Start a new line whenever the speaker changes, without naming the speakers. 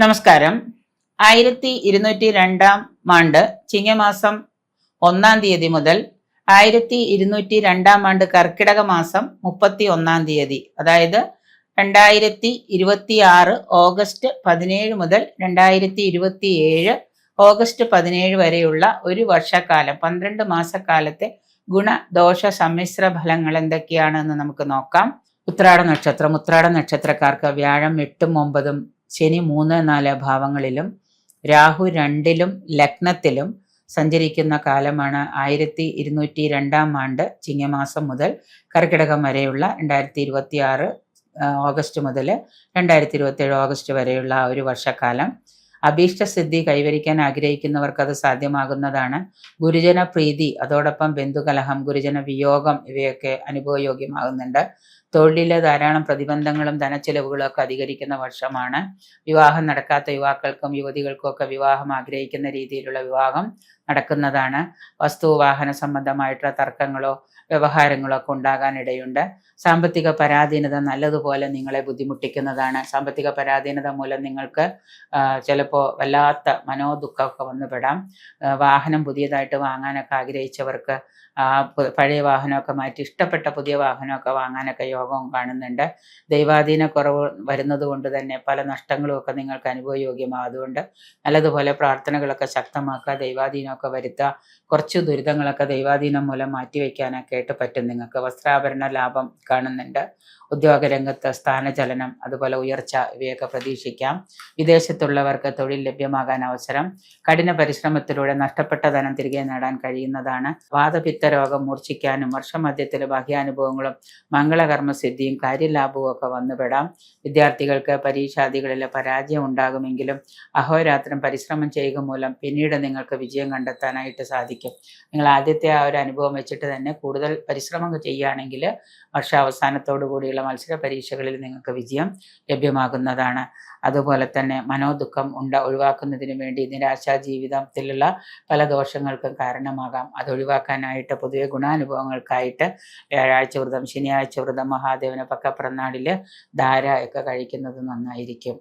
നമസ്കാരം. 1202 ചിങ്ങമാസം 1 മുതൽ 1202 കർക്കിടക മാസം 31 അതായത് 2026 ഓഗസ്റ്റ് 17 മുതൽ 2027 ഓഗസ്റ്റ് 17 വരെയുള്ള ഒരു വർഷക്കാലം 12 മാസക്കാലത്തെ ഗുണദോഷ സമ്മിശ്ര ഫലങ്ങൾ എന്തൊക്കെയാണെന്ന് നമുക്ക് നോക്കാം. ഉത്രാട നക്ഷത്രക്കാർക്ക് വ്യാഴം 8ഉം 9ഉം, ശനി 3, 4 ഭാവങ്ങളിലും രാഹു 2ലും ലഗ്നത്തിലും സഞ്ചരിക്കുന്ന കാലമാണ് 1202 ചിങ്ങമാസം മുതൽ കർക്കിടകം വരെയുള്ള 2026 ഓഗസ്റ്റ് മുതൽ 2027 ഓഗസ്റ്റ് വരെയുള്ള ഒരു വർഷക്കാലം. അഭീഷ്ടസിദ്ധി കൈവരിക്കാൻ ആഗ്രഹിക്കുന്നവർക്ക് അത് സാധ്യമാകുന്നതാണ്. ഗുരുജന പ്രീതി, അതോടൊപ്പം ബന്ധുകലഹം, ഗുരുജന വിയോഗം ഇവയൊക്കെ അനുഭവയോഗ്യമാകുന്നുണ്ട്. തൊഴിലിലെ ധാരാളം പ്രതിബന്ധങ്ങളും ധനച്ചെലവുകളും ഒക്കെ അധികരിക്കുന്ന വർഷമാണ്. വിവാഹം നടക്കാത്ത യുവാക്കൾക്കും യുവതികൾക്കും ഒക്കെ വിവാഹം ആഗ്രഹിക്കുന്ന രീതിയിലുള്ള വിവാഹം നടക്കുന്നതാണ്. വസ്തു വാഹന സംബന്ധമായിട്ടുള്ള തർക്കങ്ങളോ വ്യവഹാരങ്ങളോ ഒക്കെ ഉണ്ടാകാനിടയുണ്ട്. സാമ്പത്തിക പരാധീനത നല്ലതുപോലെ നിങ്ങളെ ബുദ്ധിമുട്ടിക്കുന്നതാണ്. സാമ്പത്തിക പരാധീനത മൂലം നിങ്ങൾക്ക് ചിലപ്പോൾ വല്ലാത്ത മനോദുഃഖമൊക്കെ വന്നുപെടാം. വാഹനം പുതിയതായിട്ട് വാങ്ങാനൊക്കെ ആഗ്രഹിച്ചവർക്ക് പഴയ വാഹനമൊക്കെ മാറ്റി ഇഷ്ടപ്പെട്ട പുതിയ വാഹനമൊക്കെ വാങ്ങാനൊക്കെ യോഗം കാണുന്നുണ്ട്. ദൈവാധീന കുറവ് വരുന്നത് കൊണ്ട് തന്നെ പല നഷ്ടങ്ങളും ഒക്കെ നിങ്ങൾക്ക് അനുഭവയോഗ്യമാകും. അതുകൊണ്ട് നല്ലതുപോലെ പ്രാർത്ഥനകളൊക്കെ ശക്തമാക്കുക, ദൈവാധീനമൊക്കെ വരുത്തുക. കുറച്ച് ദുരിതങ്ങളൊക്കെ ദൈവാധീനം മൂലം മാറ്റിവെക്കാനൊക്കെ ആയിട്ട് പറ്റും. നിങ്ങൾക്ക് വസ്ത്രാഭരണ ലാഭം കാണുന്നുണ്ട്. ഉദ്യോഗരംഗത്ത് സ്ഥാനചലനം, അതുപോലെ ഉയർച്ച ഇവയൊക്കെ പ്രതീക്ഷിക്കാം. വിദേശത്തുള്ളവർക്ക് തൊഴിൽ ലഭ്യമാകാൻ അവസരം. കഠിന പരിശ്രമത്തിലൂടെ നഷ്ടപ്പെട്ട ധനം തിരികെ നേടാൻ കഴിയുന്നതാണ്. വാതപിത്ത രോഗം മൂർച്ഛിക്കാനും വർഷമധ്യത്തിൽ ബാഹ്യാനുഭവങ്ങളും മംഗളകർമ്മസിദ്ധിയും കാര്യലാഭവും ഒക്കെ വന്നുപെടാം. വിദ്യാർത്ഥികൾക്ക് പരീക്ഷാദികളിലെ പരാജയം ഉണ്ടാകുമെങ്കിലും അഹോരാത്രം പരിശ്രമം ചെയ്യുക മൂലം പിന്നീട് നിങ്ങൾക്ക് വിജയം കണ്ടെത്താനായിട്ട് സാധിക്കും. നിങ്ങൾ ആദ്യത്തെ ആ ഒരു അനുഭവം വെച്ചിട്ട് തന്നെ കൂടുതൽ പരിശ്രമം ചെയ്യുകയാണെങ്കിൽ വർഷാവസാനത്തോടു കൂടിയുള്ള മത്സര പരീക്ഷകളിൽ നിങ്ങൾക്ക് വിജയം ലഭ്യമാകുന്നതാണ്. അതുപോലെ തന്നെ മനോദുഃഖം ഒഴിവാക്കുന്നതിന് വേണ്ടി നിരാശാ ജീവിതത്തിലുള്ള പല ദോഷങ്ങൾക്കും കാരണമാകാം. അത് ഒഴിവാക്കാനായിട്ട് പൊതുവെ ഗുണാനുഭവങ്ങൾക്കായിട്ട് വ്യാഴാഴ്ച വ്രതം, ശനിയാഴ്ച വ്രതം, മഹാദേവന് പക്കപ്പിറന്നാളിൽ ധാര ഒക്കെ കഴിക്കുന്നത് നന്നായിരിക്കും.